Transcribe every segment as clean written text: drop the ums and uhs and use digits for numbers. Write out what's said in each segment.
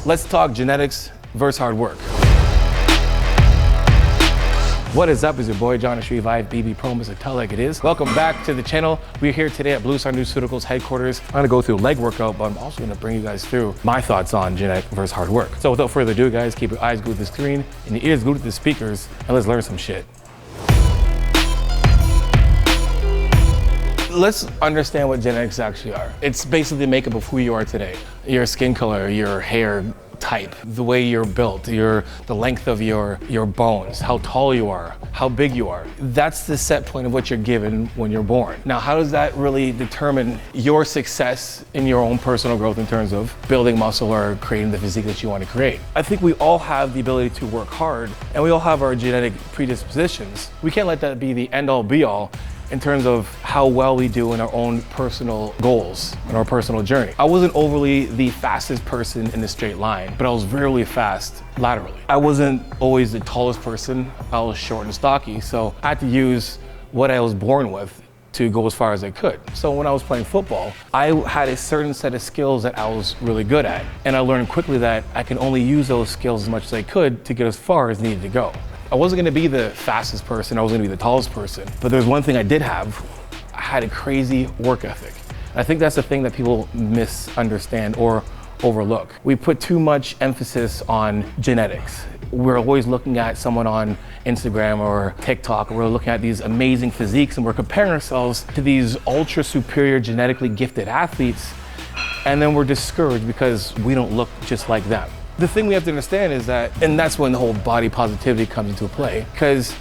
Let's talk genetics versus hard work. What is up? It's your boy John Revive, BB Pro, Mr. Tell Like It Is. Welcome back to the channel. We're here today at Blue Star Nutraceuticals headquarters. I'm gonna go through a leg workout, but I'm also gonna bring you guys through my thoughts on genetic versus hard work. So without further ado, guys, keep your eyes glued to the screen and your ears glued to the speakers, and let's learn some shit. Let's understand what genetics actually are. It's basically the makeup of who you are today. Your skin color, your hair type, the way you're built, the length of your bones, how tall you are, how big you are. That's the set point of what you're given when you're born. Now, how does that really determine your success in your own personal growth in terms of building muscle or creating the physique that you want to create? I think we all have the ability to work hard, and we all have our genetic predispositions. We can't let that be the end-all be-all in terms of how well we do in our own personal goals and our personal journey. I wasn't overly the fastest person in the straight line, but I was really fast laterally. I wasn't always the tallest person. I was short and stocky, so I had to use what I was born with to go as far as I could. So when I was playing football, I had a certain set of skills that I was really good at. And I learned quickly that I can only use those skills as much as I could to get as far as needed to go. I wasn't gonna be the fastest person, I wasn't gonna be the tallest person, but there's one thing I did have. I had a crazy work ethic. I think that's the thing that people misunderstand or overlook. We put too much emphasis on genetics. We're always looking at someone on Instagram or TikTok, we're looking at these amazing physiques and we're comparing ourselves to these ultra superior genetically gifted athletes, and then we're discouraged because we don't look just like them. The thing we have to understand is that, and that's when the whole body positivity comes into play, because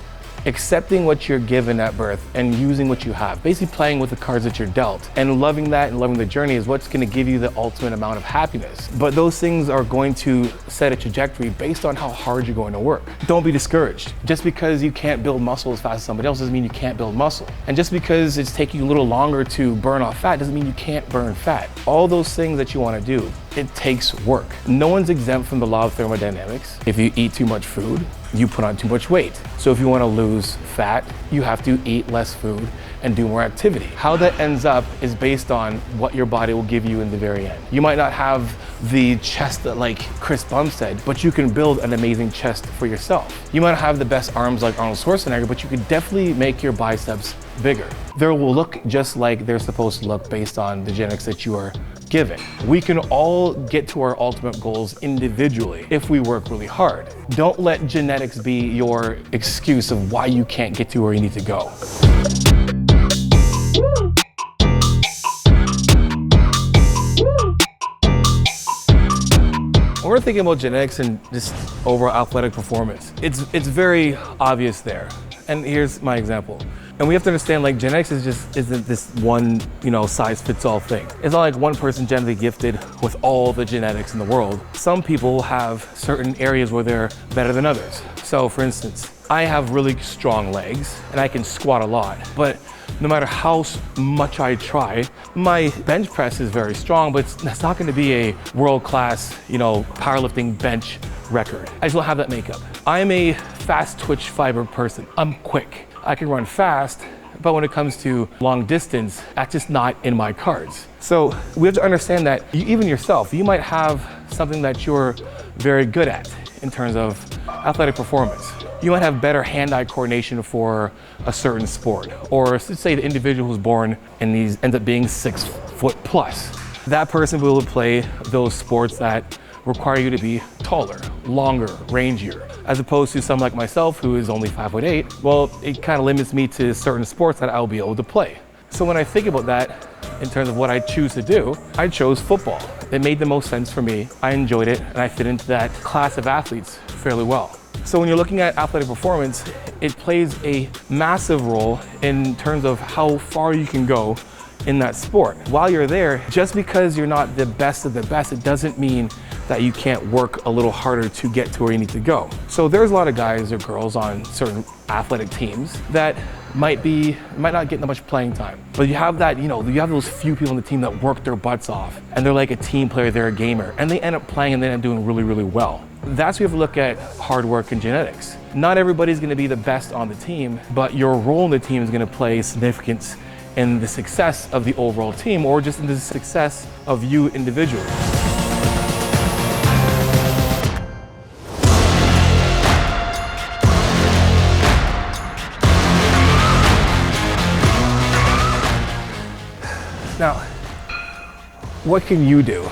accepting what you're given at birth and using what you have, basically playing with the cards that you're dealt, and loving that and loving the journey is what's going to give you the ultimate amount of happiness. But those things are going to set a trajectory based on how hard you're going to work. Don't be discouraged. Just because you can't build muscle as fast as somebody else doesn't mean you can't build muscle. And just because it's taking you a little longer to burn off fat doesn't mean you can't burn fat. All those things that you want to do, it takes work. No one's exempt from the law of thermodynamics. If you eat too much food, you put on too much weight. So if you want to lose fat, you have to eat less food and do more activity. How that ends up is based on what your body will give you in the very end. You might not have the chest that like Chris Bumstead, but you can build an amazing chest for yourself. You might not have the best arms like Arnold Schwarzenegger, but you could definitely make your biceps bigger. They will look just like they're supposed to look based on the genetics that you are given. We can all get to our ultimate goals individually if we work really hard. Don't let genetics be your excuse of why you can't get to where you need to go. When we're thinking about genetics and just overall athletic performance, it's very obvious there. And here's my example. And we have to understand, like, genetics isn't this one, size fits all thing. It's not like one person genetically gifted with all the genetics in the world. Some people have certain areas where they're better than others. So for instance, I have really strong legs and I can squat a lot, but no matter how much I try, my bench press is very strong, but it's not gonna be a world-class, powerlifting bench record. I just don't have that makeup. I'm a fast twitch fiber person. I'm quick. I can run fast, but when it comes to long distance, that's just not in my cards. So we have to understand that even yourself, you might have something that you're very good at in terms of athletic performance. You might have better hand-eye coordination for a certain sport, or let's say the individual who's born and these ends up being 6 foot plus. That person will play those sports that require you to be taller, longer, rangier, as opposed to someone like myself who is only 5'8". Well, it kind of limits me to certain sports that I'll be able to play. So when I think about that, in terms of what I choose to do, I chose football. It made the most sense for me. I enjoyed it, and I fit into that class of athletes fairly well. So when you're looking at athletic performance, it plays a massive role in terms of how far you can go in that sport. While you're there, just because you're not the best of the best, it doesn't mean that you can't work a little harder to get to where you need to go. So there's a lot of guys or girls on certain athletic teams that might not get that much playing time. But you have that, you have those few people on the team that work their butts off and they're like a team player, they're a gamer, and they end up playing and they end up doing really, really well. That's where you have to look at hard work and genetics. Not everybody's gonna be the best on the team, but your role in the team is gonna play significance in the success of the overall team or just in the success of you individually. what can you do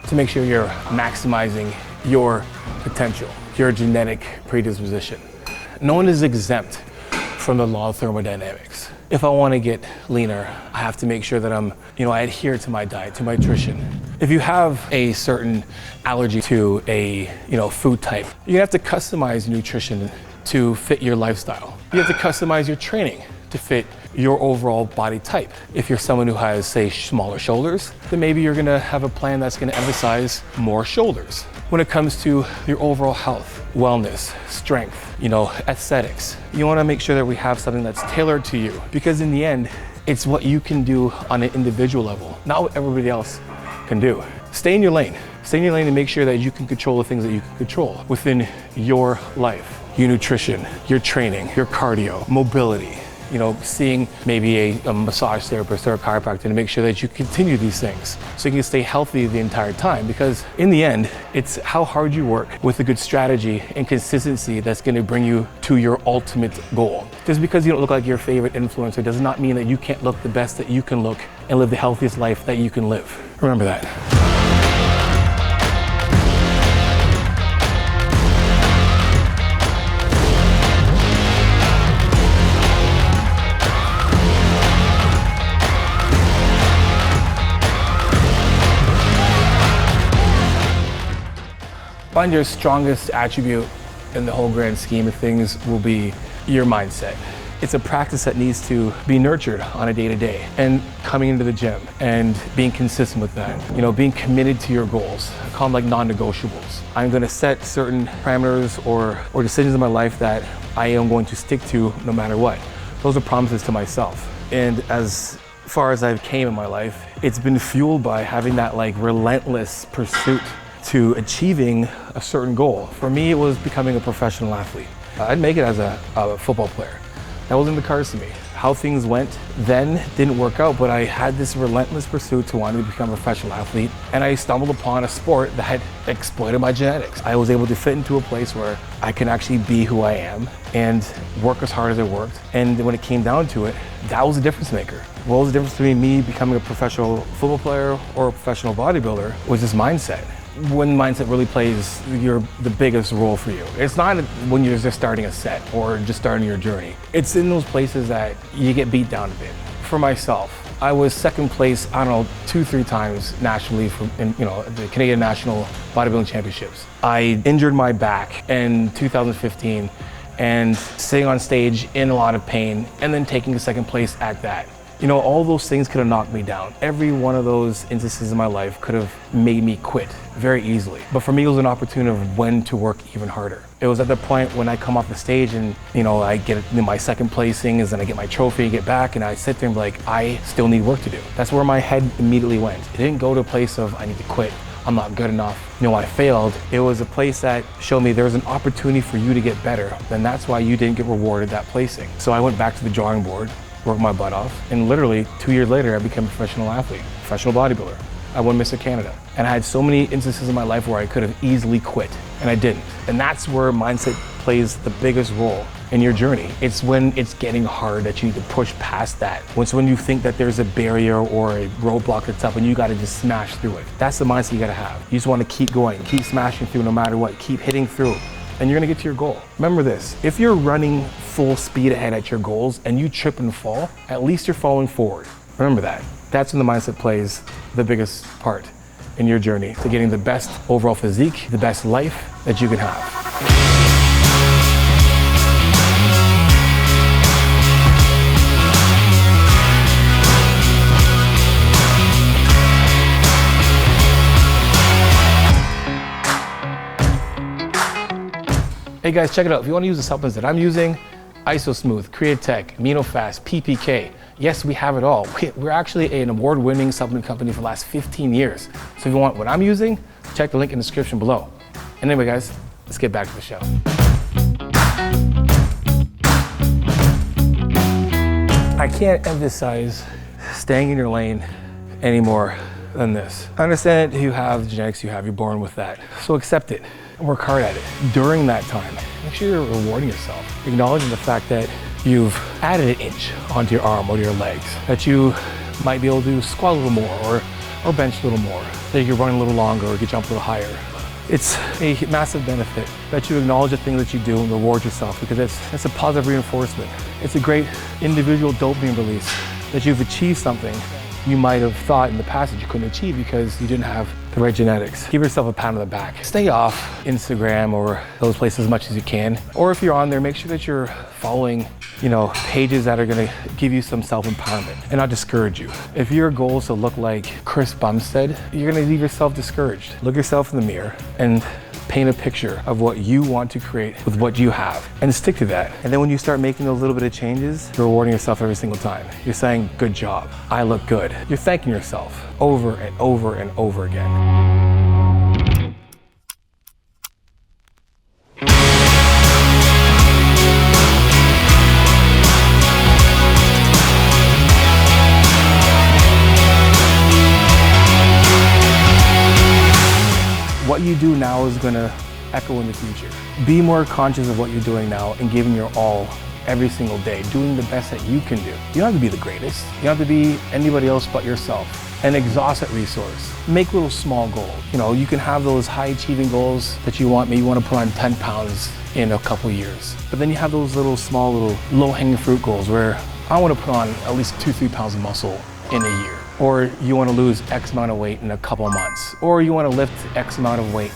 to make sure you're maximizing your potential, your genetic predisposition? No one is exempt from the law of thermodynamics. If I want to get leaner, I have to make sure that I adhere to my diet, to my nutrition. If you have a certain allergy to a, food type, you have to customize nutrition to fit your lifestyle. You have to customize your training to fit your overall body type. If you're someone who has, say, smaller shoulders, then maybe you're gonna have a plan that's gonna emphasize more shoulders. When it comes to your overall health, wellness, strength, aesthetics, you wanna make sure that we have something that's tailored to you, because in the end, it's what you can do on an individual level, not what everybody else can do. Stay in your lane. Stay in your lane and make sure that you can control the things that you can control within your life. Your nutrition, your training, your cardio, mobility, seeing maybe a massage therapist or a chiropractor to make sure that you continue these things so you can stay healthy the entire time. Because in the end, it's how hard you work with a good strategy and consistency that's going to bring you to your ultimate goal. Just because you don't look like your favorite influencer does not mean that you can't look the best that you can look and live the healthiest life that you can live. Remember that. Find your strongest attribute in the whole grand scheme of things will be your mindset. It's a practice that needs to be nurtured on a day-to-day, and coming into the gym and being consistent with that, being committed to your goals. I call them like non-negotiables. I'm gonna set certain parameters or decisions in my life that I am going to stick to no matter what. Those are promises to myself. And as far as I've came in my life, it's been fueled by having that relentless pursuit to achieving a certain goal. For me, it was becoming a professional athlete. I'd make it as a football player. That wasn't the cards to me. How things went then didn't work out, but I had this relentless pursuit to want to become a professional athlete, and I stumbled upon a sport that had exploited my genetics. I was able to fit into a place where I can actually be who I am and work as hard as I worked. And when it came down to it, that was a difference maker. What was the difference between me becoming a professional football player or a professional bodybuilder was this mindset. When mindset really plays the biggest role for you. It's not when you're just starting a set or just starting your journey. It's in those places that you get beat down a bit. For myself, I was second place, 2-3 times nationally in the Canadian National Bodybuilding Championships. I injured my back in 2015 and sitting on stage in a lot of pain and then taking a second place at that. All those things could have knocked me down. Every one of those instances in my life could have made me quit very easily. But for me, it was an opportunity of when to work even harder. It was at the point when I come off the stage and, I get my second placing, and then I get my trophy, get back, and I sit there and be like, I still need work to do. That's where my head immediately went. It didn't go to a place of, I need to quit. I'm not good enough. I failed. It was a place that showed me there was an opportunity for you to get better. Then that's why you didn't get rewarded that placing. So I went back to the drawing board, worked my butt off, and literally 2 years later, I became a professional athlete, professional bodybuilder. I won Mr. Canada. And I had so many instances in my life where I could have easily quit, and I didn't. And that's where mindset plays the biggest role in your journey. It's when it's getting hard that you need to push past that. It's when you think that there's a barrier or a roadblock that's up and you gotta just smash through it. That's the mindset you gotta have. You just wanna keep going, keep smashing through no matter what, keep hitting through, and you're gonna get to your goal. Remember this, if you're running full speed ahead at your goals and you trip and fall, at least you're falling forward. Remember that. That's when the mindset plays the biggest part in your journey to getting the best overall physique, the best life that you can have. Hey guys, check it out. If you want to use the supplements that I'm using, IsoSmooth, Crea-Tech, AminoFast, P.P.K. Yes, we have it all. We're actually an award-winning supplement company for the last 15 years. So if you want what I'm using, check the link in the description below. And anyway guys, let's get back to the show. I can't emphasize staying in your lane anymore than this. I understand you have the genetics you have, you're born with that. So accept it and work hard at it. During that time, make sure you're rewarding yourself. Acknowledging the fact that you've added an inch onto your arm or your legs, that you might be able to squat a little more or or bench a little more, that you can run a little longer or you can jump a little higher. It's a massive benefit that you acknowledge the things that you do and reward yourself, because it's a positive reinforcement. It's a great individual dopamine release that you've achieved something you might have thought in the past that you couldn't achieve because you didn't have the right genetics. Give yourself a pat on the back. Stay off Instagram or those places as much as you can. Or if you're on there, make sure that you're following, pages that are gonna give you some self-empowerment and not discourage you. If your goal is to look like Chris Bumstead, you're gonna leave yourself discouraged. Look yourself in the mirror and paint a picture of what you want to create with what you have and stick to that. And then when you start making those little bit of changes, you're rewarding yourself every single time. You're saying, good job, I look good. You're thanking yourself over and over and over again. What you do now is gonna echo in the future. Be more conscious of what you're doing now and giving your all every single day, doing the best that you can do. You don't have to be the greatest. You don't have to be anybody else but yourself. An exhausted resource. Make little small goals. You can have those high achieving goals that you want. Maybe you want to put on 10 pounds in a couple years. But then you have those small low hanging fruit goals where I want to put on at least 2-3 pounds of muscle in a year. Or you want to lose X amount of weight in a couple of months. Or you want to lift X amount of weight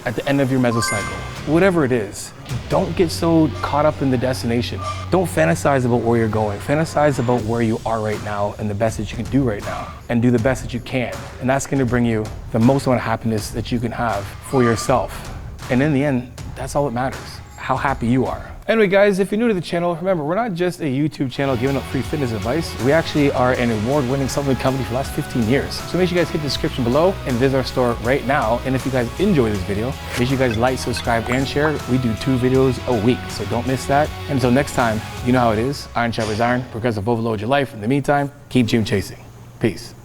at the end of your mesocycle. Whatever it is, don't get so caught up in the destination. Don't fantasize about where you're going. Fantasize about where you are right now and the best that you can do right now. And do the best that you can. And that's going to bring you the most amount of happiness that you can have for yourself. And in the end, that's all that matters. How happy you are. Anyway guys, if you're new to the channel, remember, we're not just a YouTube channel giving out free fitness advice. We actually are an award-winning supplement company for the last 15 years. So make sure you guys hit the description below and visit our store right now. And if you guys enjoy this video, make sure you guys like, subscribe, and share. We do 2 videos a week, so don't miss that. And until next time, you know how it is. Iron sharpens iron, progressive overload your life. In the meantime, keep gym chasing. Peace.